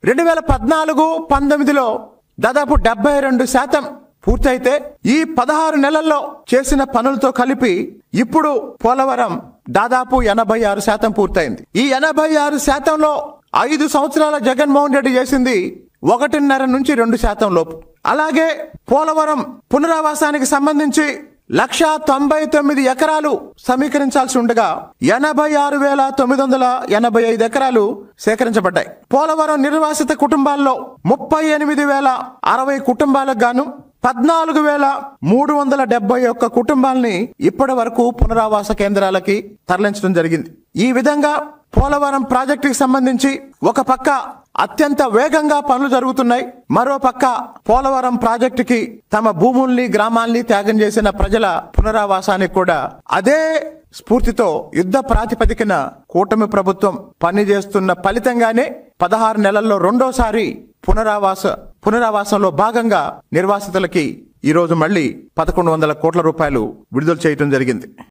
2014-19లో దాదాపు 72% పూర్తయితే ఈ 16 నెలల్లో చేసిన పనులతో కలిపి ఇప్పుడు పోలవరం దాదాపు 86% పూర్తయింది. ఈ 86%లో 5 సంవత్సరాల జగన్మోహన్ రెడ్డి చేసింది 1.5 నుంచి 2% లోపు. అలాగే పోలవరం పునరావాసానికి సంబంధించి 1,99,000 ఎకరాలు సమీకరించాల్సి ఉండగా 86,985 ఎకరాలు సేకరించబడ్డాయి. పోలవరం నిర్వాసిత కుటుంబాల్లో 38,060 కుటుంబాలకు గాను 14,371 కుటుంబాలని ఇప్పటి వరకు పునరావాస కేంద్రాలకి తరలించడం జరిగింది. ఈ విధంగా పోలవరం ప్రాజెక్టుకి సంబంధించి ఒక పక్క అత్యంత వేగంగా పనులు జరుగుతున్నాయి, మరో పక్క పోలవరం ప్రాజెక్టుకి తమ భూముల్ని గ్రామాల్ని త్యాగం చేసిన ప్రజల పునరావాసానికి కూడా అదే స్ఫూర్తితో యుద్ధ ప్రాతిపదికన కూటమి ప్రభుత్వం పనిచేస్తున్న ఫలితంగానే 16 నెలల్లో రెండోసారి పునరావాసంలో భాగంగా నిర్వాసితులకి ఈరోజు మళ్ళీ 1,100 కోట్ల రూపాయలు విడుదల చేయడం జరిగింది.